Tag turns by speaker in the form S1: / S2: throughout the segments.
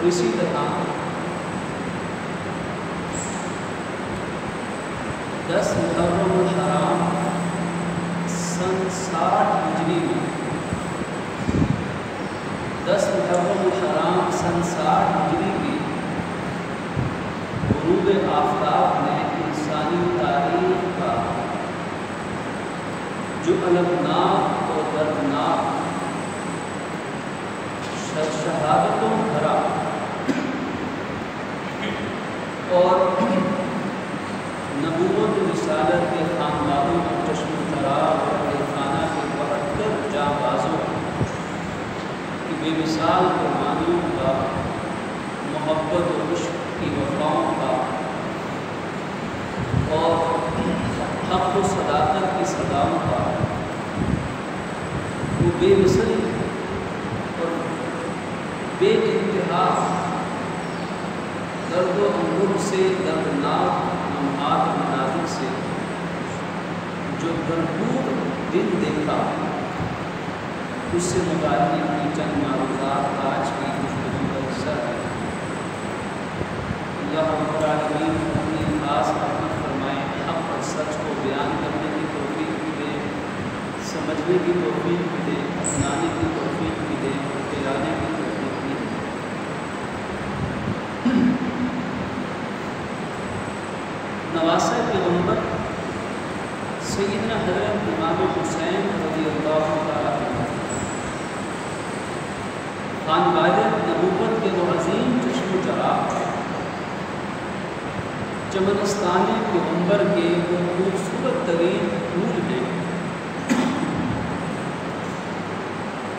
S1: اسی طرح 10 محرم الحرام سن 60 ہجری میں 10 محرم الحرام سن 60 ہجری میں غروب آفتاب نے انسانی تاریخ کا جو المناک اور دردناک شہادتوں بھرا اور نبوت و رسالت کے خاندانوں کو چشم چراغ اور خانہ کے 72 جانبازوں کی بے مثال قربانیوں کا، محبت و عشق کی وفاؤں کا اور حق و صداقت کی صداؤں کا وہ بے مثل اور بے انتہا درد و انگور سے دردناک لمحات مناظر سے جو بھرپور دن دیکھا، اس سے متعلق کی چند معلومات آج کی گفتگو کا حصہ ہے۔ اللہ رب العالمین اپنی خاص رحمت فرمائے، حق اور سچ کو بیان کرنے کی توفیق بھی دے، سمجھنے کی توفیق بھی دے، اپنانے کی توفیق بھی دے، پھیلانے کی توفیق بھی دے۔ نواسہ پیغمبر سیدنا حضرت امام حسین رضی اللہ تعالیٰ عنہ خانوادہ نبوت کے وہ عظیم چشم و چراغ چمنستان پیغمبر کے وہ خوبصورت ترین پھول ہیں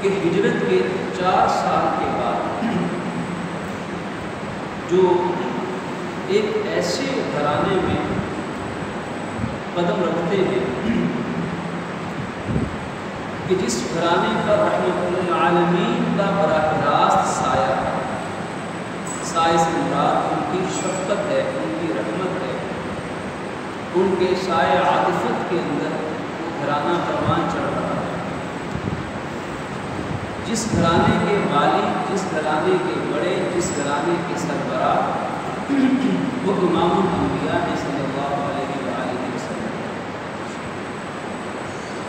S1: کہ ہجرت کے 4 سال کے بعد جو ایک ایسے گھرانے میں قدم رکھتے ہیں کہ جس گھرانے پر رحمت للعالمین کا براہ راست سایہ ہے. سائے سے مراد ان کی شفقت ہے، ان کی رحمت ہے، ان کے سائے عاطفت کے اندر وہ گھرانہ پروان چڑھ رہا ہے. جس گھرانے کے والی، جس گھرانے کے بڑے، جس گھرانے کے سربراہ وہ امام الانبیاء صلی اللہ علیہ وآلہ وسلم.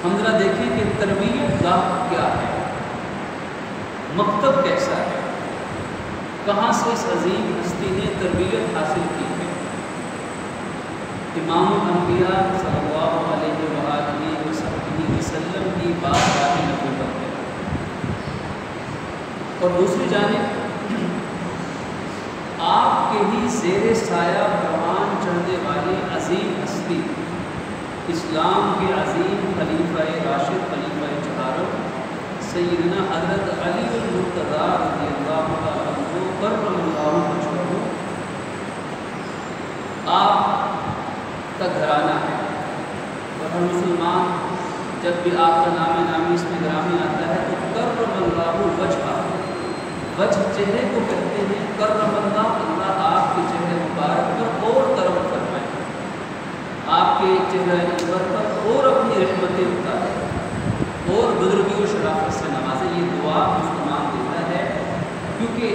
S1: ہم ذرا دیکھیں کہ تربیت گاہ کیا ہے، مکتب کیسا ہے، کہاں سے اس عظیم ہستی نے تربیت حاصل کی ہے. امام الانبیاء صلی اللہ علیہ وآلہ وسلم کی بارگاہ نبوت ہے. اور دوسری جانب آپ کے ہی زیر سایہ پروان چڑھنے والی عظیم ہستی، اسلام کے عظیم خلیفہ راشد، خلیفہ چہارم سیدنا حضرت علی المرتضیٰ رضی اللہ عنہ کرم اللہ وجہہ آپ کا گھرانہ ہے. اور ہر مسلمان جب بھی آپ کا نام نامی اس میں گرامی آتا ہے تو کرم اللہ وجہہ، وجہ چہرے کو کہتے ہیں. کرم اللہ، اللہ آپ کے چہرے مبارک پر اور کرم فرمائے، آپ کے چہرہ انور پر اور اپنی رحمتیں اتارے اور بزرگی و شرافت سے نوازے. یہ دعا مسلمان دیتا ہے کیونکہ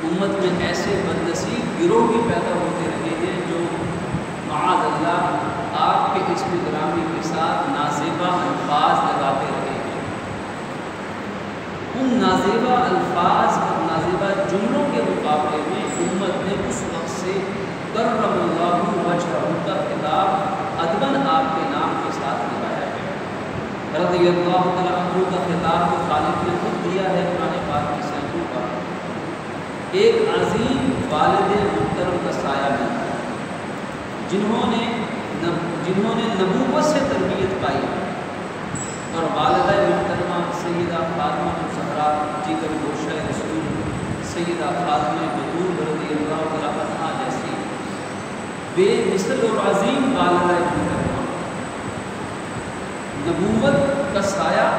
S1: امت میں ایسے بدنصیب گروہ بھی پیدا ہوتے رہے ہیں جو معاذ اللہ آپ کے اسم گرامی کے ساتھ نازیبہ الفاظ لگاتے رہے ہیں. ان نازیبہ الفاظ اور نازیبہ جملوں کے مقابلے میں امت نے اس وقت سے کرم اللہ وجہہ کا خطاب ادباً آپ کے نام کے ساتھ لگایا ہے. رضی اللہ تعالیٰ عنہ کا خطاب کو خالق نے خود دیا ہے قرآن پاک کی صحیحوں کا. ایک عظیم والد محترم کا سایہ ملا جنہوں نے نبوت سے تربیت پائی اور والدہ محترمہ سیدہ فاطمہ الزہرا جگر گوشہ رسول سیدہ فاطمہ بطول رضی اللہ تعالیٰ عنہا جیسی بے مثل اور عظیم والدہ محترمہ، نبوت کا سایہ،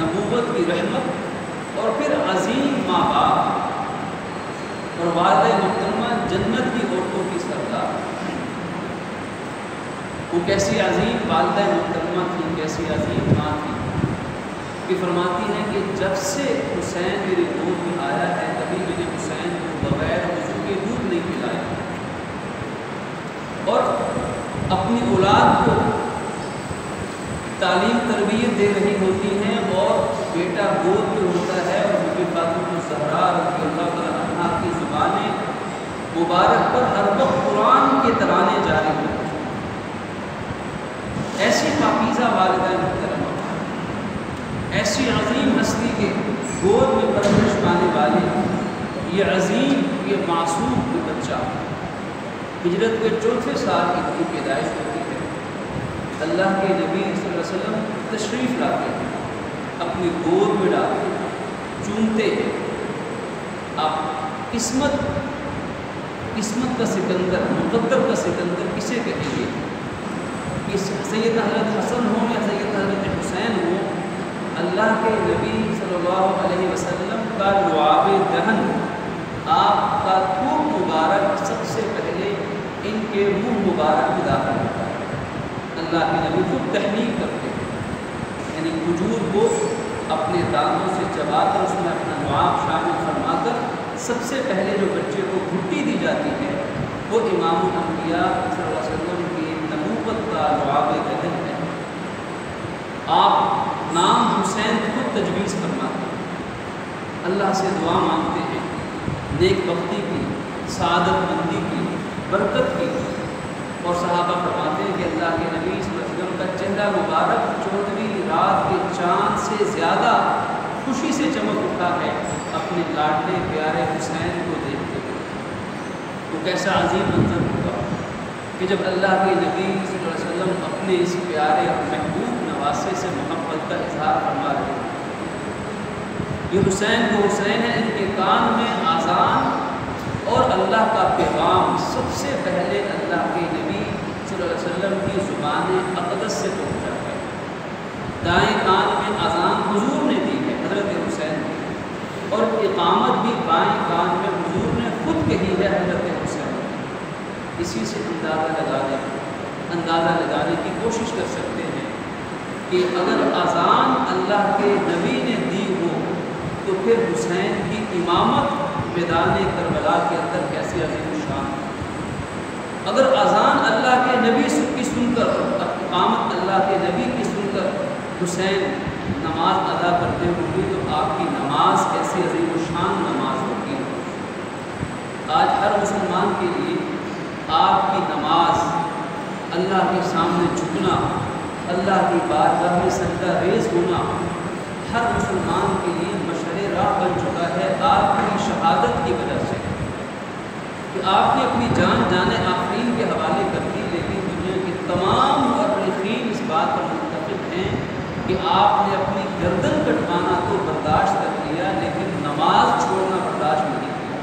S1: نبوت کی رحمت، اور پھر عظیم ماں باپ اور والدہ محترمہ جنت کی عورتوں کی سردار. وہ کیسی عظیم والدہ محترمہ تھی، کیسی عظیم ماں تھی کہ فرماتی ہیں کہ جب سے حسین میری گود میں آیا ہے کبھی میں نے حسین کو بغیر وضو کے دودھ نہیں پلایا، اور اپنی اولاد کو تعلیم تربیت دے رہی ہوتی ہیں اور بیٹا گود میں ہوتا ہے اور بی بی فاطمہ الزہرا رضی اللہ تعالیٰ عنہا کی زبانیں مبارک پر ہر وقت قرآن کے ترانے جاری ہوتے ہیں. ایسی پاکیزہ والدہ محترمہ، ایسی عظیم ہستی کے گود میں پرورش پانے والے یہ عظیم، یہ معصوم یہ بچہ ہجرت کے 4تھے سال ان کی پیدائش ہوتی ہے. اللہ کے نبی صلی اللہ علیہ وسلم تشریف لاتے ہیں، اپنی گود میں ڈالتے ہیں، چومتے ہیں. آپ قسمت کا سکندر، مقدر کا سکندر کسے کہیں گے؟ کہ سید حضرت حسن ہوں یا سید حضرت حسین ہوں، اللہ کے نبی صلی اللہ علیہ وسلم کا لعاب دہن، آپ کا تھوک مبارک سب سے پہلے ان کے منہ مبارک میں داخل ہوتا ہے. اللہ کے نبی خود تحریک کرتے ہیں، یعنی کھجور کو اپنے دانتوں سے چبا کر اس میں اپنا لعاب شامل فرما کر سب سے پہلے جو بچے کو گھٹی دی جاتی ہے وہ امام الانبیاء صلی اللہ علیہ وسلم کی نبوت کا لعاب دہن ہے. آپ نام حسین خود تجویز فرماتے ہیں، اللہ سے دعا مانگتے ہیں نیک بختی کی، سعادت مندی کی، برکت کی. اور صحابہ فرماتے ہیں کہ اللہ کے نبی صلی اللہ علیہ وسلم کا چہرہ مبارک 14ویں رات کے چاند سے زیادہ خوشی سے چمک اٹھا ہے اپنے لاڈلے پیارے حسین کو دیکھتے ہوئے. تو کیسا عظیم منظر ہوگا. کہ جب اللہ کے نبی صلی اللہ علیہ وسلم اپنے اس پیارے اور محبوب نواسے سے محبت کا اظہار فرما رہے ہیں، یہ حسین کو حسین ہے، ان کے کان میں آذان اور اللہ کا پیغام سب سے پہلے اللہ کے نبی صلی اللہ علیہ وسلم کی زبان اقدس سے پہنچا ہے۔ دائیں کان میں آذان حضور نے دی ہے، حضرت حسین نے، اور اقامت بھی بائیں کان میں حضور نے خود کہی ہے، حضرت حسین نے۔ اسی سے اندازہ لگانے کی کوشش کر سکتے ہیں کہ اگر اذان اللہ کے نبی نے دی ہو تو پھر حسین کی امامت میدان کربلا کے اندر کیسے عظیم الشان۔ اگر اذان اللہ کے نبی کی سن کر، اقامت اللہ کے نبی کی سن کر حسین نماز ادا کرتے ہوئے تو آپ کی نماز کیسی عظیم الشان نماز ہوگی۔ آج ہر مسلمان کے لیے آپ کی نماز، اللہ کے سامنے جھکنا، اللہ کی بارگاہ میں سجدہ ریز ہونا ہر مسلمان کے لیے مشعل راہ بن چکا ہے آپ کی شہادت کی وجہ سے، کہ آپ نے اپنی جان آفرین کے حوالے کر دی، لیکن دنیا کے تمام مورخین اس بات پر متفق ہیں کہ آپ نے اپنی گردن کٹوانا تو برداشت کر لیا لیکن نماز چھوڑنا برداشت نہیں کیا۔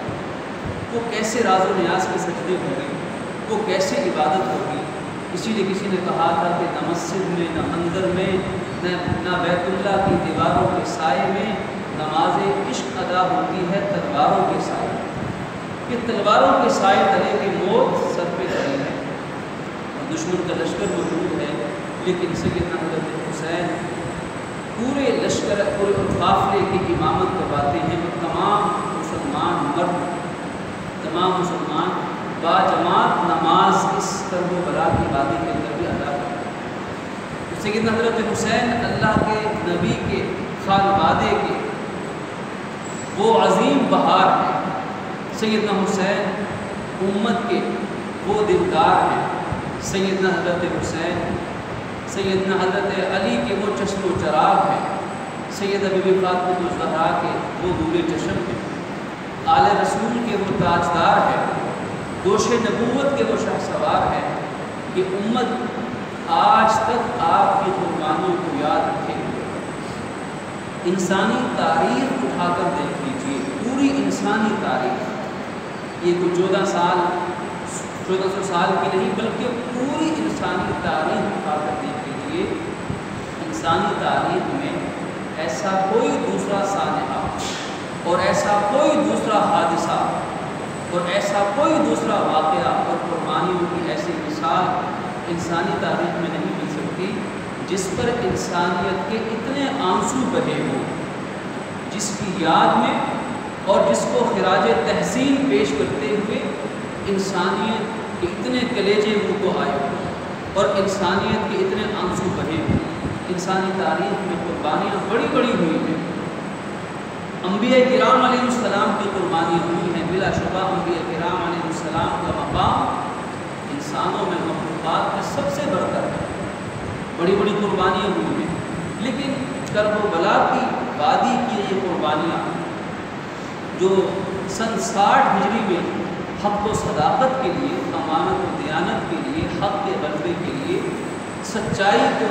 S1: وہ کیسے راز و نیاز کے سجدے ہوں گے، وہ کیسے عبادت ہوگی؟ اسی لیے کسی نے کہا تھا کہ نہ مسجد میں، نہ مندر میں، نہ بیت اللہ کی دیواروں کے سائے میں نماز عشق ادا ہوتی ہے تلواروں کے سائے، کہ تلواروں کے سائے تلے کی موت سر پہ کھڑی ہے اور دشمن کا لشکر موجود ہے، لیکن سیدنا حضرت حسین پورے لشکر، پورے قافلے کی امامت کرواتے ہیں، اور تمام مسلمان مرد، تمام مسلمان باجماعت نماز اس کرب و بلا کی وادی کے اندر بھی ادا کرتے ہیں۔ سیدنا حضرت حسین اللہ کے نبی کے خانوادے کے وہ عظیم بہار ہیں۔ سیدنا حسین امت کے وہ دلدار ہیں۔ سیدنا حضرت حسین سیدنا حضرت علی کے وہ چشم و چراغ ہیں، سیدہ بی بی فاطمہ الزہرا کے وہ نور چشم ہیں، آل رسول کے وہ تاجدار ہیں، دوش نبوت کے وہ شہسوار ہیں، کہ امت آج تک آپ کی قربانیوں کو یاد رکھے ہوئے۔ انسانی تاریخ اٹھا کر دیکھ لیجیے، پوری انسانی تاریخ، یہ کوئی 1400 سال کی نہیں بلکہ پوری انسانی تاریخ اٹھا کر دیکھ لیجیے۔ انسانی تاریخ میں ایسا کوئی دوسرا سانحہ اور ایسا کوئی دوسرا حادثہ اور ایسا کوئی دوسرا واقعہ اور قربانیوں کی ایسی مثال انسانی تاریخ میں نہیں مل سکتی جس پر انسانیت کے اتنے آنسو بہے ہوں، جس کی یاد میں اور جس کو خراج تحسین پیش کرتے ہوئے انسانیت کے اتنے کلیجے منہ کو آئے ہوں اور انسانیت کے اتنے آنسو بہے ہوں۔ انسانی تاریخ میں قربانیاں بڑی بڑی ہوئی ہیں، انبیاء کرام علیہ السلام کی قربانیاں ہوئی ہیں، بلا شبہ انبیاء کرام علیہ السلام کا مقام انسانوں میں، مخلوقات میں سب سے بڑھ کر ہے، بڑی بڑی قربانیاں ہوئی ہیں، لیکن کرب و بلا کی وادی کی یہ قربانیاں جو سن 60 ہجری میں حق و صداقت کے لیے، امانت و دیانت کے لیے، حق کے غلبے کے لیے، سچائی کو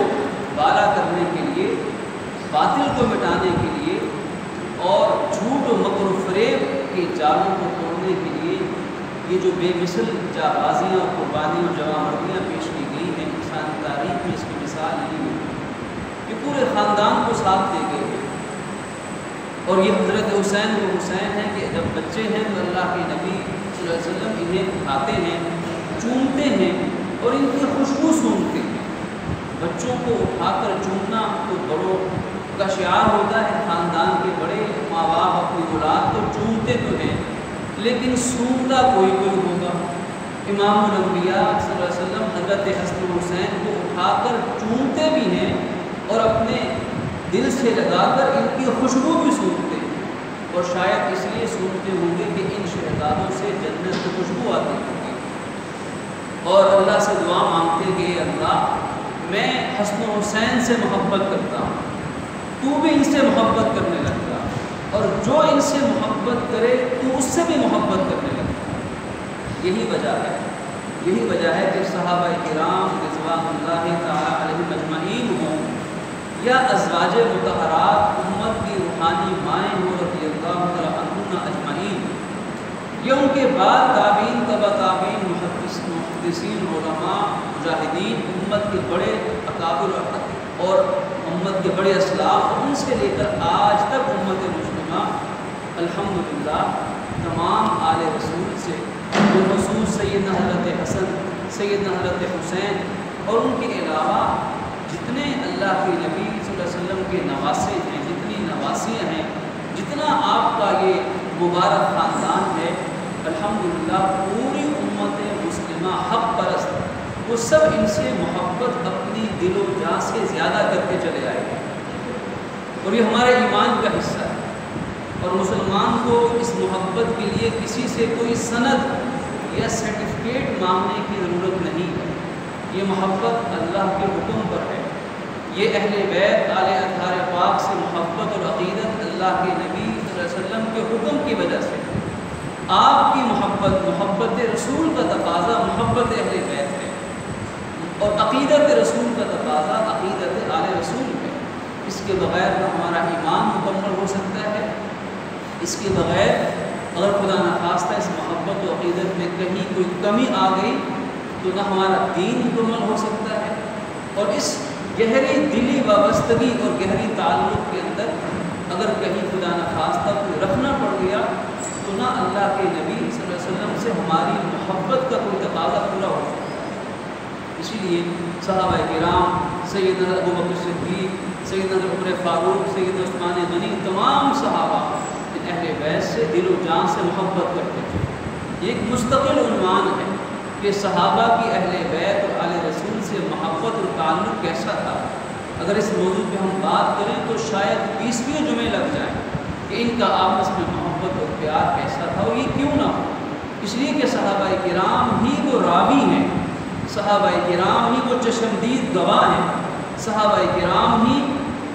S1: بالا کرنے کے لیے، باطل کو مٹانے کے لیے اور جھوٹ و مکر و فریب کے جالوں کو توڑنے کے لیے یہ جو بے مثل جانبازیاں اور قربانیاں اور جوانمردیاں پیش کی گئی ہیں، انسانی تاریخ میں اس کی مثال نہیں ہوئی، یہ پورے خاندان کو ساتھ دے گئے ہیں۔ اور یہ حضرت حسین وہ حسین ہے کہ جب بچے ہیں تو اللہ کے نبی صلی اللہ علیہ وسلم انہیں اٹھاتے ہیں، چومتے ہیں اور ان کی خوشبو سونگتے ہیں۔ بچوں کو اٹھا کر چومنا تو بڑوں کا شعار ہوتا ہے، خاندان کے بڑے ماں باپ اپنی اولاد کو چومتے تو ہیں لیکن سونگتا کوئی ہوگا۔ امام الانبیاء صلی اللہ علیہ وسلم حضرت حسن حسین کو اٹھا کر چومتے بھی ہیں اور اپنے دل سے لگا کر ان کی خوشبو بھی سونگتے ہیں، اور شاید اس لیے سونگتے ہوں گے کہ ان شہزادوں سے جنت کی خوشبو آتی ہوگی، اور اللہ سے دعا مانگتے کہ اللہ میں حسن حسین سے محبت کرتا ہوں، تو بھی ان سے محبت کرنے لگتا، اور جو ان سے محبت کرے تو اس سے بھی محبت کرنے لگتا۔ یہی وجہ ہے یہی وجہ ہے کہ صحابہ کرام رضوان اللہ تعالیٰ علیہم اجمعین ہوں یا ازواج مطہرات امت کی روحانی مائیں ہوں رضی اللہ تعالیٰ عنہن اجمعین، یا ان کے بعد تابعین تبع تابعین محدثین علماء مجاہدین امت کے بڑے اکابر اور امت کے بڑے اسلاف، ان سے لے کر آج تک امت مسلمہ الحمدللہ تمام آل رسول سے بالخصوص سیدنا حضرت حسن، سیدنا حضرت حسین اور ان کے علاوہ جتنے اللہ کے نبی صلی اللہ علیہ وسلم کے نواسے ہیں، جتنی نواسیاں ہیں، جتنا آپ کا یہ مبارک خاندان ہے، الحمدللہ پوری امت مسلمہ حق پرست وہ سب ان سے محبت اپنی دل و جان سے زیادہ کرتے چلے آئے ہیں، اور یہ ہمارے ایمان کا حصہ ہے۔ اور مسلمان کو اس محبت کے لیے کسی سے کوئی سند یا سرٹیفکیٹ مانگنے کی ضرورت نہیں ہے، یہ محبت اللہ کے حکم پر ہے۔ یہ اہل بیت آل اطہار پاک سے محبت اور عقیدت اللہ کے نبی صلی اللہ علیہ وسلم کے حکم کی وجہ سے، آپ کی محبت محبت رسول کا تقاضا محبت اہل بیت ہے، اور عقیدت رسول کا تقاضا عقیدت آل رسول ہے۔ اس کے بغیر نہ ہمارا ایمان مکمل ہو سکتا ہے، اس کے بغیر اگر خدا نخواستہ اس محبت و عقیدت میں کہیں کوئی کمی آ گئی تو نہ ہمارا دین مکمل ہو سکتا ہے، اور اس گہری دلی وابستگی اور گہری تعلق کے اندر اگر کہیں خدا نخواستہ کوئی رکھنا پڑ گیا تو نہ اللہ کے نبی صلی اللہ علیہ وسلم سے ہماری محبت کا کوئی تقاضا پورا ہو سکتا ہے۔ اسی لیے صحابہ کرام، سیدنا ابو بکر صدیق، سیدنا عمر فاروق، سیدنا عثمان غنی، تمام صحابہ اہل بیت سے دل و جان سے محبت کرتے تھے۔ یہ ایک مستقل عنوان ہے کہ صحابہ کی اہل بیت اور آل رسول سے محبت اور تعلق کیسا تھا۔ اگر اس موضوع پہ ہم بات کریں تو شاید 20 جمعے لگ جائیں کہ ان کا آپس میں محبت اور پیار کیسا تھا، اور یہ کیوں نہ ہو، اس لیے کہ صحابہ کرام ہی وہ راوی ہیں، صحابہ کرام ہی وہ چشمدید گواہ ہیں، صحابہ کرام ہی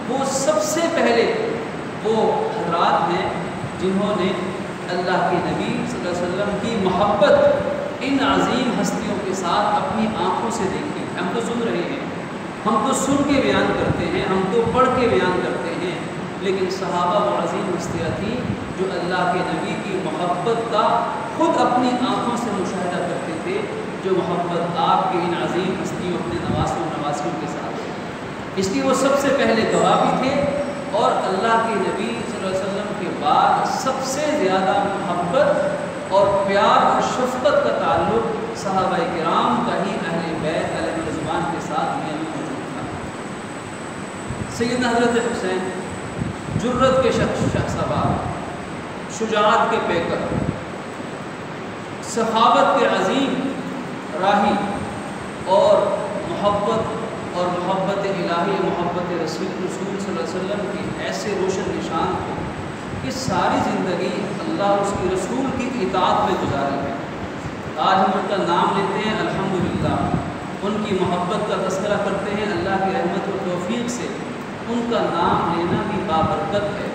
S1: وہ سب سے پہلے وہ حضرات ہیں جنہوں نے اللہ کے نبی صلی اللہ علیہ وسلم کی محبت ان عظیم ہستیوں کے ساتھ اپنی آنکھوں سے دیکھی۔ ہم تو سن رہے ہیں، ہم تو سن کے بیان کرتے ہیں، ہم تو پڑھ کے بیان کرتے ہیں، لیکن صحابہ وہ عظیم ہستیاں تھیں جو اللہ کے نبی کی محبت کا خود اپنی آنکھوں سے مشاہدہ کرتے تھے، جو محبت آپ کے ان عظیم ہستیوں اپنے نواسوں نواسیوں کے ساتھ ہے۔ اس لیے وہ سب سے پہلے گواہ بھی تھے، اور اللہ کے نبی صلی اللہ علیہ وسلم کے بعد سب سے زیادہ محبت اور پیار اور شفقت کا تعلق صحابہ کرام کا ہی اہل بیت علیہ رضوان کے ساتھ دنیا میں موجود تھا۔ سیدنا حضرت حسین جرت کے شخصابار، شجاعت کے پیکر، سخاوت کے عظیم راہی، اور محبت اور محبت الہی، محبت رسول صلی اللہ علیہ وسلم کے ایسے روشن نشان تھے کہ ساری زندگی اللہ اور اس کے رسول کی اطاعت میں گزاری ہے۔ آج ہم ان کا نام لیتے ہیں الحمدللہ، ان کی محبت کا تذکرہ کرتے ہیں، اللہ کی رحمت و توفیق سے ان کا نام لینا بھی بابرکت ہے،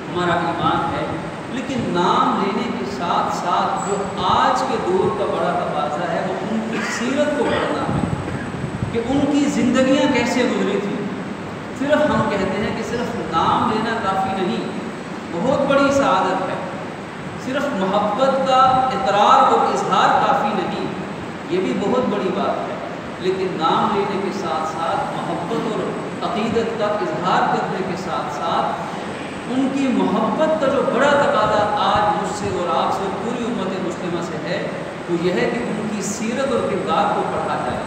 S1: ہمارا ایمان ہے۔ لیکن نام لینے کے ساتھ ساتھ جو آج کے دور کا بڑا تقاضا ہے وہ ان کی سیرت کو پڑھنا ہے کہ ان کی زندگیاں کیسے گزری تھیں۔ صرف ہم کہتے ہیں کہ صرف نام لینا کافی نہیں، بہت بڑی سعادت ہے، صرف محبت کا اقرار اور اظہار کافی نہیں، یہ بھی بہت بڑی بات ہے، لیکن نام لینے کے ساتھ ساتھ محبت اور عقیدت کا اظہار کرنے کے ساتھ ساتھ ان کی محبت کا جو بڑا تقاضا آج مجھ سے اور آپ سے پوری امت مسلمہ سے ہے وہ یہ ہے کہ ان کی سیرت اور کردار کو پڑھا جائے۔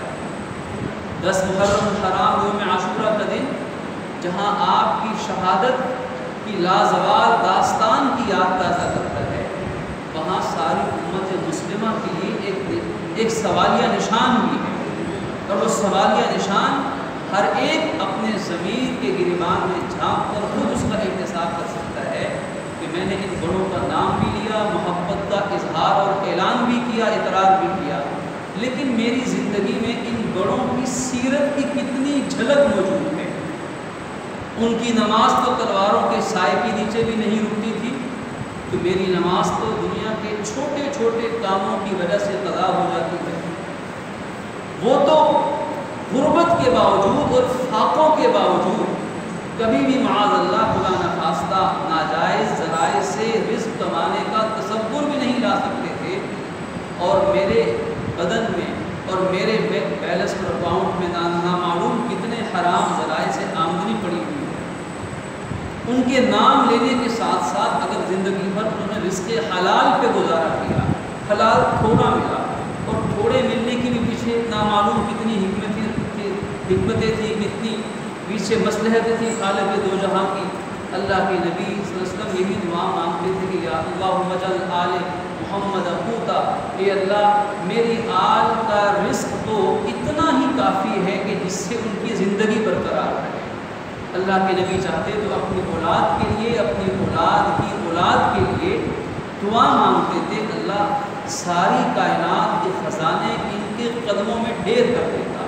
S1: 10 محرم الحرام یوم عاشورہ کا دن جہاں آپ کی شہادت کی لازوال داستان کی یاد تازہ کرتا ہے، وہاں ساری امت مسلمہ کے لیے ایک سوالیہ نشان بھی ہے، اور وہ سوالیہ نشان ہر ایک اپنے ضمیر کے گریبان میں جھانک کر خود اس کا احتساب کر سکتا ہے کہ میں نے ان بڑوں کا نام بھی لیا، محبت کا اظہار اور اعلان بھی کیا، اقرار بھی کیا، لیکن میری زندگی میں ان بڑوں کی سیرت کی کتنی جھلک موجود ہے۔ ان کی نماز تو تلواروں کے سائے کے نیچے بھی نہیں رکتی تھی، تو میری نماز تو دنیا کے چھوٹے چھوٹے کاموں کی وجہ سے قضا ہو جاتی ہے، وہ تو غربت کے باوجود اور فاقوں کے باوجود کبھی بھی معاذ اللہ خدا نخواستہ ناجائز ذرائع سے رزق کمانے کا تصور بھی نہیں لا سکتے تھے، اور میرے بدن میں اور میرے بینک بیلنس اور اکاؤنٹ میں نامعلوم کتنے حرام ذرائع سے آمدنی پڑی ہوئی ہے۔ ان کے نام لینے کے ساتھ ساتھ اگر زندگی بھر انہوں نے رزق حلال پہ گزارا کیا، حلال تھوڑا ملا، اور تھوڑے ملنے کی بھی پیچھے نامعلوم کتنی حکمتیں تھیں، کتنی پیچھے مصلحتیں تھیں خالق دو جہاں کی۔ اللہ کے نبی صلی اللہ علیہ وسلم یہی دعا مانگتے تھے کہ یا اللہم اجعل آل محمد قوتا، اے اللہ میری آل کا رزق تو اتنا ہی کافی ہے کہ جس سے ان کی زندگی برقرار رہے۔ اللہ کے نبی چاہتے تو اپنی اولاد کے لیے، اپنی اولاد کی اولاد کے لیے دعا مانگتے تھے کہ اللہ ساری کائنات کے خزانے ان کے قدموں میں ڈھیر کر دیتا،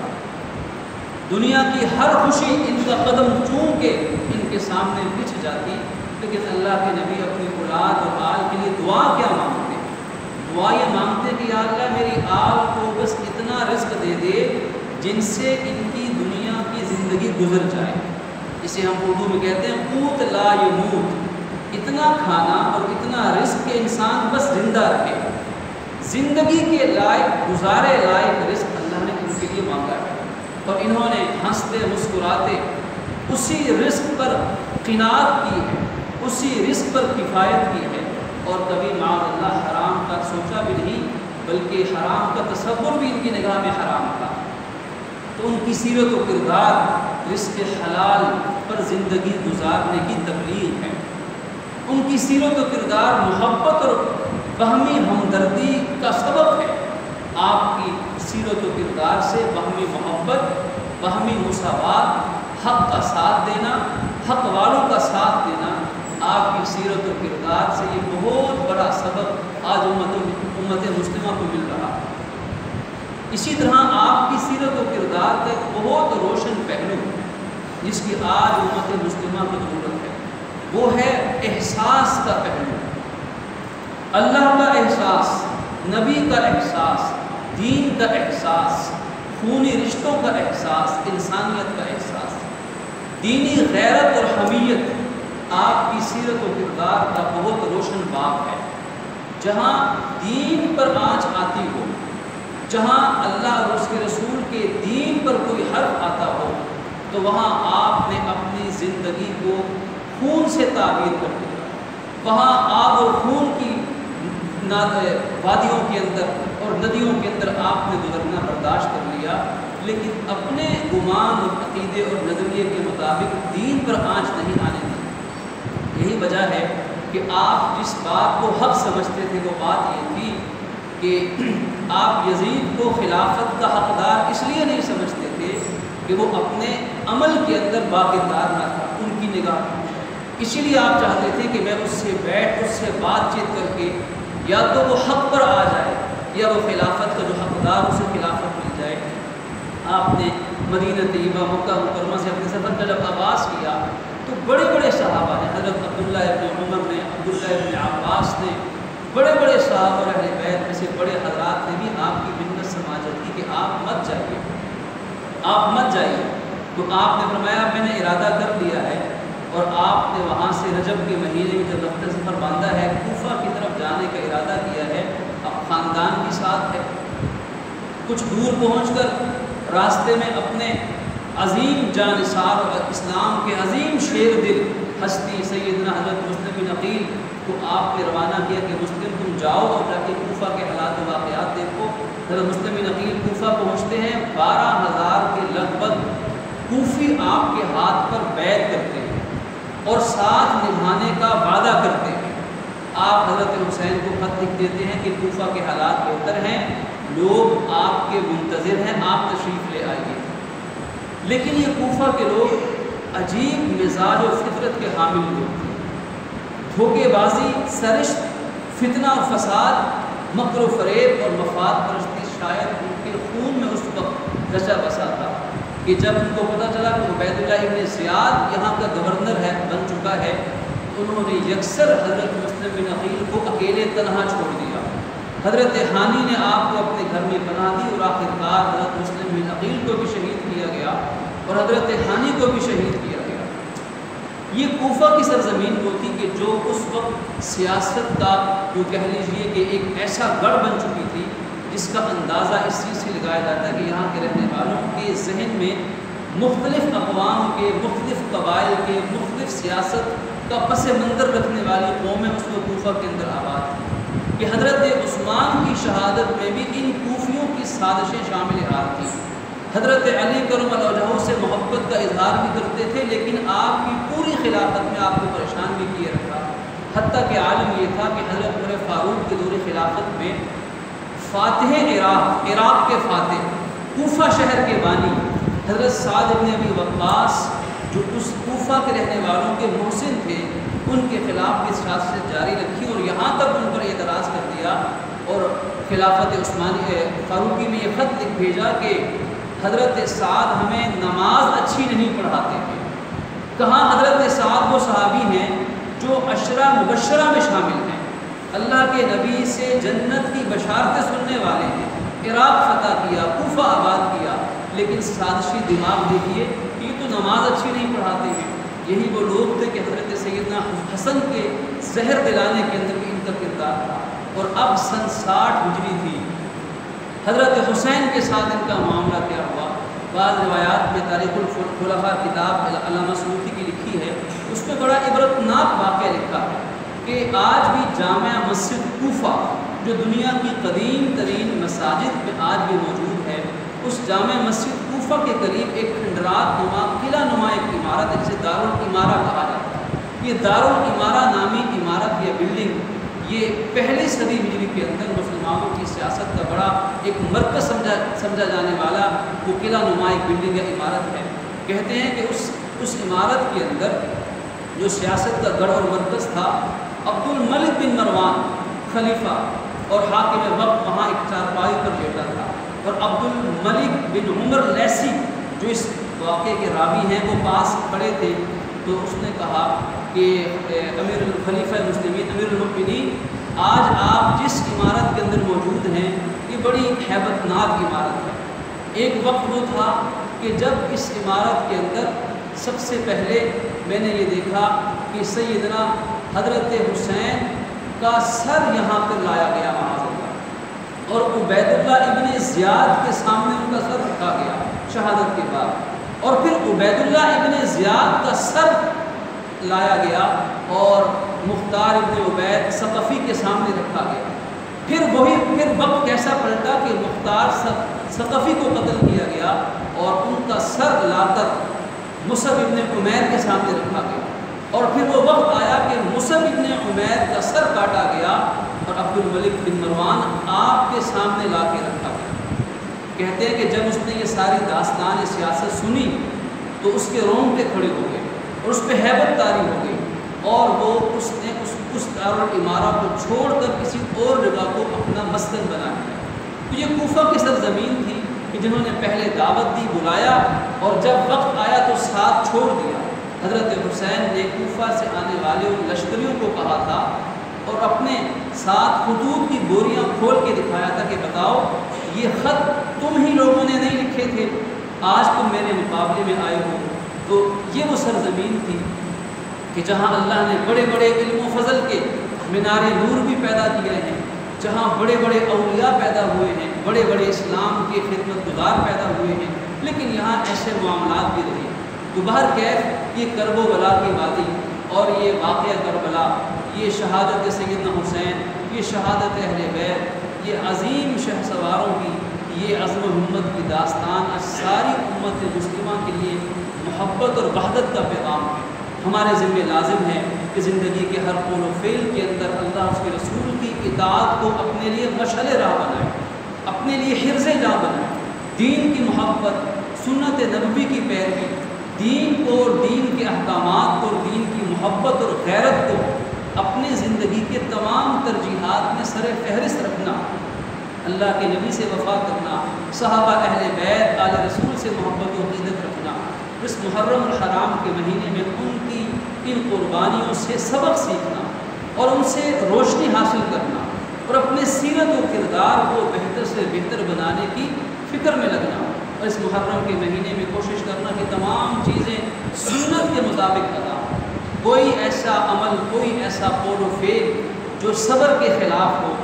S1: دنیا کی ہر خوشی ان کا قدم چوم کے ان کے سامنے بچھ جاتی، لیکن اللہ کے نبی اپنی اولاد اور آل کے لیے دعا کیا مانگتے؟ دعا یہ مانگتے کہ یا اللہ میری آل کو بس اتنا رزق دے دے جن سے ان کی دنیا کی زندگی گزر جائے۔ اسے ہم اردو میں کہتے ہیں قوت لا یموت، اتنا کھانا اور اتنا رزق کہ انسان بس زندہ رہے، زندگی کے لائق گزارے لائق رزق اللہ نے ان کے لیے مانگا ہے، اور انہوں نے ہنستے مسکراتے اسی رزق پر قناعت کی ہے، اسی رزق پر کفایت کی ہے، اور کبھی معاذ اللہ حرام کا سوچا بھی نہیں، بلکہ حرام کا تصور بھی ان کی نگاہ میں حرام تھا۔ تو ان کی سیرت و کردار رزق حلال پر زندگی گزارنے کی تبلیغ ہے۔ ان کی سیرت و کردار محبت اور باہمی ہمدردی کا سبب ہے۔ آپ کی سیرت و کردار سے باہمی محبت، باہمی مساوات، حق کا ساتھ دینا، حق والوں کا ساتھ دینا، آپ کی سیرت و کردار سے یہ بہت بڑا سبب آج امت مسلمہ کو مل رہا ہے۔ اسی طرح آپ کی سیرت و کردار کا ایک بہت روشن پہلو جس کی آج امت مسلمہ کو ضرورت ہے، وہ ہے احساس کا پہلو۔ اللہ کا احساس، نبی کا احساس، دین کا احساس، خونی رشتوں کا احساس، انسانیت کا احساس، دینی غیرت اور حمیت آپ کی سیرت و کردار کا بہت روشن باب ہے۔ جہاں دین پر آنچ آتی ہو، جہاں اللہ اور اس کے رسول کے دین پر کوئی حرف آتا ہو، تو وہاں آپ نے اپنی زندگی کو خون سے تعبیر کر دیا، وہاں آگ اور خون کی وادیوں کے اندر اور ندیوں کے اندر آپ نے گزرنا برداشت کر لیا، لیکن اپنے گمان اور عقیدے اور نظریے کے مطابق دین پر آنچ نہیں آنے دی۔ یہی وجہ ہے کہ آپ جس بات کو حق سمجھتے تھے وہ بات یہ تھی کہ آپ یزید کو خلافت کا حقدار اس لیے نہیں سمجھتے تھے کہ وہ اپنے عمل کے اندر باکردار نہ تھا ان کی نگاہ، اسی لیے آپ چاہتے تھے کہ میں اس سے بیٹھ، اس سے بات چیت کر کے یا تو وہ حق پر آ جائے یا وہ خلافت کا جو حقدار اسے خلافت مل جائے۔ آپ نے مدینہ طیبہ مکہ مکرمہ سے اپنے سفر کا جب آغاز کیا تو بڑے بڑے صحابہ نے، حضرت عبداللہ ابن عمر نے، عبداللہ ابن عباس نے، بڑے بڑے صحابہ اور اہل بیت میں سے بڑے حضرات نے بھی آپ کی منت سماجت کی کہ آپ مت جائیے، آپ مت جائیے۔ تو آپ نے فرمایا میں نے ارادہ کر لیا ہے، اور آپ نے وہاں سے رجب کے مہینے میں جب رخت سفر باندھا ہے، کوفہ کی طرف جانے کا ارادہ کیا ہے، اب خاندان کے ساتھ ہے۔ کچھ دور پہنچ کر راستے میں اپنے عظیم جانثار اور اسلام کے عظیم شیر دل ہستی سیدنا حضرت مسلم بن عقیل کو آپ نے روانہ کیا کہ مسلم تم جاؤ اور جا کے کوفہ کے حالات و واقعات دیکھو۔ حضرت مسلم بن عقیل کوفہ پہنچتے ہیں، 12,000 کے لگ بھگ کوفی آپ کے ہاتھ پر بیعت کرتے ہیں اور ساتھ نبھانے کا وعدہ کرتے ہیں۔ آپ حضرت حسین کو خط لکھ دیتے ہیں کہ کوفہ کے حالات بہتر ہیں، لوگ آپ کے منتظر ہیں، آپ تشریف لے آئیے۔ لیکن یہ کوفہ کے لوگ عجیب مزاج و فطرت کے حامل لوگ تھے، دھوکے بازی، سرشت، فتنہ و فساد، مکر و فریب اور مفاد پرستی شاید ان کے خون میں اس وقت رچا بسا تھا کہ جب ان کو پتہ چلا کہ عبید اللہ ابن زیاد یہاں کا گورنر ہے، بن چکا ہے، انہوں نے یکسر حضرت مسلم بن عقیل کو اکیلے تنہا چھوڑ دیا۔ حضرت ہانی نے آپ کو اپنے گھر میں پناہ دی اور آخرکار حضرت مسلم بن عقیل کو بھی شہید کیا گیا اور حضرت ہانی کو بھی شہید کیا گیا۔ یہ کوفہ کی سرزمین وہ تھی کہ جو اس وقت سیاست کا جو کہہ لیجیے کہ ایک ایسا گڑھ بن چکی تھی جس کا اندازہ اس چیز سے لگایا جاتا ہے کہ یہاں کے رہنے والوں کے ذہن میں مختلف اقوام کے، مختلف قبائل کے، مختلف سیاست کا پس منظر رکھنے والی قومیں اس وقت کوفہ کے اندر آباد تھیں کہ حضرت عثمان کی شہادت میں بھی ان کوفیوں کی سازشیں شامل حال تھیں۔ حضرت علی کرم اللہ وجہہ سے محبت کا اظہار بھی کرتے تھے، لیکن آپ کی پوری خلافت میں آپ کو پریشان بھی کیے رکھا، حتیٰ کہ عالم یہ تھا کہ حضرت عمر فاروق کے دور خلافت میں فاتح عراق کے فاتح، کوفہ شہر کے بانی حضرت سعد بن ابی وقاص جو اس کوفہ کے رہنے والوں کے محسن تھے، ان کے خلاف بھی سیاست جاری رکھی اور یہاں تک ان پر اعتراض کر دیا اور خلافت عثمانی فاروقی میں یہ خط لکھ بھیجا کہ حضرت سعد ہمیں نماز اچھی نہیں پڑھاتے ہیں۔ کہاں حضرت سعد وہ صحابی ہیں جو عشرہ مبشرہ میں شامل ہیں، اللہ کے نبی سے جنت کی بشارتیں سننے والے ہیں، عراق فتح کیا، کوفہ آباد کیا، لیکن سازشی دماغ دیکھیے کہ یہ تو نماز اچھی نہیں پڑھاتے ہیں۔ یہی وہ لوگ تھے کہ حضرت سیدنا حسن کے زہر دلانے کے اندر بھی ان کا کردار تھا۔ اور اب سن 60 ہجری تھی، حضرت حسین کے ساتھ ان کا معاملہ کیا ہوا؟ بعض روایات میں تاریخ الخلفاء کتاب علامہ سیوطی کی لکھی ہے، اس میں بڑا عبرتناک واقعہ لکھا ہے کہ آج بھی جامع مسجد کوفہ جو دنیا کی قدیم ترین مساجد میں آج بھی موجود ہے، اس جامع مسجد کوفہ کے قریب ایک کھنڈرات نما قلعہ نما ایک عمارت ہے جسے دارالعمارہ کہا جاتا ہے۔ یہ دارالعمارہ نامی عمارت یا بلڈنگ یہ پہلی صدی ہجری کے اندر مسلمانوں کی سیاست کا بڑا ایک مرکز سمجھا جانے والا وہ قلعہ نما ایک بلڈنگ یا عمارت ہے۔ کہتے ہیں کہ اس عمارت کے اندر جو سیاست کا گڑھ اور مرکز تھا، عبد الملک بن مروان خلیفہ اور حاکم وقت وہاں ایک چارپائی پر لیٹا تھا، اور عبد الملک بن عمر لیسی جو اس واقعے کے راوی ہیں وہ پاس کھڑے تھے۔ تو اس نے کہا کہ امیر الخلیفہ مسلمین امیر المؤمنین، آج آپ جس عمارت کے اندر موجود ہیں یہ بڑی ہیبت ناک عمارت ہے۔ ایک وقت وہ تھا کہ جب اس عمارت کے اندر سب سے پہلے میں نے یہ دیکھا کہ سیدنا حضرت حسین کا سر یہاں پر لایا گیا معاذ اللہ، اور عبید اللہ ابن زیاد کے سامنے ان کا سر رکھا گیا شہادت کے بعد، اور پھر عبید اللہ ابن زیاد کا سر لایا گیا اور مختار ابن عبید ثقفی کے سامنے رکھا گیا۔ پھر وقت کیسا پلٹا کہ مختار ثقفی کو قتل کیا گیا اور ان کا سر لا کر مصعب ابن عمیر کے سامنے رکھا گیا، اور پھر وہ وقت آیا کہ مصعب ابن عمیر کا سر کاٹا گیا اور عبد الملک بن مروان آپ کے سامنے لا کے رکھا گیا۔ کہتے ہیں کہ جب اس نے یہ ساری داستان سیاست سنی تو اس کے رونگٹے کھڑے ہو گئے اور اس پہ ہیبت طاری ہو گئی، اور وہ اس نے اس دارالعمارہ کو چھوڑ کر کسی اور جگہ کو اپنا مسکن بنا لیا۔ تو یہ کوفہ کی سرزمین تھی کہ جنہوں نے پہلے دعوت دی، بلایا، اور جب وقت آیا تو ساتھ چھوڑ دیا۔ حضرت حسین نے کوفہ سے آنے والے ان لشکریوں کو کہا تھا اور اپنے ساتھ خطوط کی بوریاں کھول کے دکھایا تھا کہ بتاؤ یہ خط تم ہی لوگوں نے نہیں لکھے تھے، آج تم میرے مقابلے میں آئے ہو۔ تو یہ وہ سرزمین تھی کہ جہاں اللہ نے بڑے بڑے علم و فضل کے مینار نور بھی پیدا کیے ہیں، جہاں بڑے بڑے اولیاء پیدا ہوئے ہیں، بڑے بڑے اسلام کے خدمت گزار پیدا ہوئے ہیں، لیکن یہاں ایسے معاملات بھی رہے۔ تو بہرکیف یہ کرب و بلا کی وادی اور یہ واقعہ کربلا، یہ شہادت سیدنا حسین، یہ شہادت اہل بیت، یہ عظیم شہ سواروں کی یہ عزم و ہمت کی داستان آج ساری امت مسلمہ کے لیے محبت اور وحدت کا پیغام ہے۔ ہمارے ذمہ لازم ہے کہ زندگی کے ہر قول و فعل کے اندر اللہ اس کے رسول کی اطاعت کو اپنے لیے مشعل راہ بنائے، اپنے لیے حرز جاں بنائے، دین کی محبت، سنت نبوی کی پیروی، دین کو اور دین کے احکامات کو اور دین کی محبت اور غیرت کو اپنی زندگی کے تمام ترجیحات میں سر فہرست رکھنا، اللہ کے نبی سے وفا کرنا، صحابہ اہل بیت آل رسول سے محبت و عقیدت رکھنا، اس محرم الحرام کے مہینے میں ان کی ان قربانیوں سے سبق سیکھنا اور ان سے روشنی حاصل کرنا اور اپنے سیرت و کردار کو بہتر سے بہتر فکر میں لگنا اور اس محرم کے مہینے میں کوشش کرنا کہ تمام چیزیں سنت کے مطابق ادا ہوں۔ کوئی ایسا عمل، کوئی ایسا قول و فعل جو صبر کے خلاف ہو،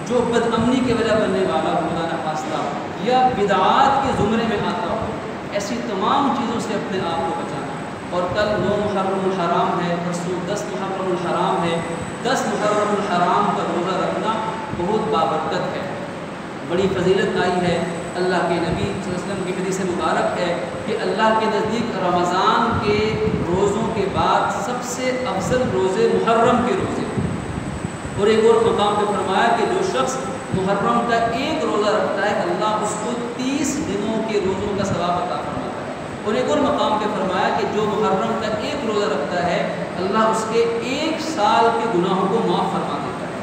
S1: جو بد امنی کی وجہ بننے والا ہو خدا نخواستہ، یا بدعات کے زمرے میں آتا ہو، ایسی تمام چیزوں سے اپنے آپ کو بچانا۔ اور کل 9 محرم الحرام ہے، پرسوں 10 محرم الحرام ہے۔ 10 محرم الحرام کا روزہ رکھنا بہت بابرکت ہے، بڑی فضیلت آئی ہے۔ اللہ کے نبی صلی اللہ علیہ وسلم کی حدیث مبارک ہے کہ اللہ کے نزدیک رمضان کے روزوں کے بعد سب سے افضل روزے محرم کے روزے۔ اور ایک اور مقام پہ فرمایا کہ جو شخص محرم کا ایک روزہ رکھتا ہے اللہ اس کو 30 دنوں کے روزوں کا ثواب عطا فرماتا ہے۔ اور ایک اور مقام پہ فرمایا کہ جو محرم کا ایک روزہ رکھتا ہے اللہ اس کے 1 سال کے گناہوں کو معاف فرما دیتا ہے۔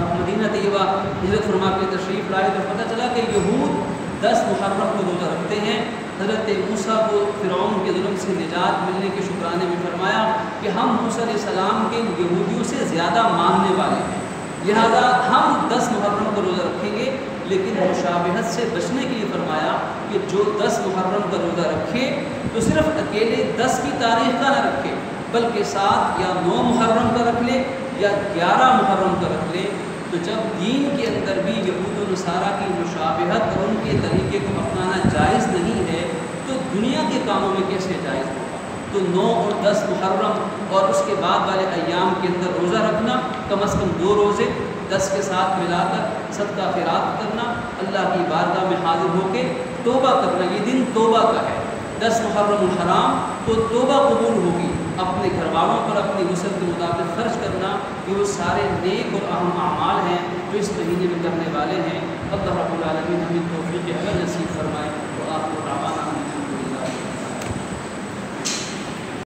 S1: اب مدینہ طیبہ ہجرت فرما کے تشریف لائے تو پتہ چلا کہ یہود 10 محرم کو روزہ رکھتے ہیں۔ حضرت موسیٰ کو فرعون کے ظلم سے نجات ملنے کے شکرانے میں فرمایا کہ ہم موسیٰ علیہ السلام کے یہودیوں سے زیادہ ماننے والے ہیں، لہذا ہم 10 محرم کو روزہ رکھیں گے، لیکن مشابہت سے بچنے کے لیے فرمایا کہ جو 10 محرم کا روزہ رکھے تو صرف اکیلے 10 کی تاریخ کا نہ رکھے، بلکہ 7 یا 9 محرم کا رکھ لے یا 11 محرم کا رکھ لے۔ تو جب دین کے اندر بھی یہود و نصارہ کی مشابہت اور ان کے طریقے کو اپنانا جائز نہیں ہے تو دنیا کے کاموں میں کیسے جائز ہوگا؟ تو 9 اور 10 محرم اور اس کے بعد والے ایام کے اندر روزہ رکھنا، کم از کم 2 روزے 10 کے ساتھ ملا کر صدقہ خیرات کرنا، اللہ کی بارگاہ میں حاضر ہو کے توبہ کرنا۔ یہ دن توبہ کا ہے۔ 10 محرم الحرام تو توبہ قبول ہوگی، اپنے گھر والوں پر اپنی وسعت کے مطابق خرچ کرنا، یہ وہ سارے نیک اور اہم اعمال ہیں جو اس مہینے میں کرنے والے ہیں۔ اللہ رب العالمین ہمیں توفیق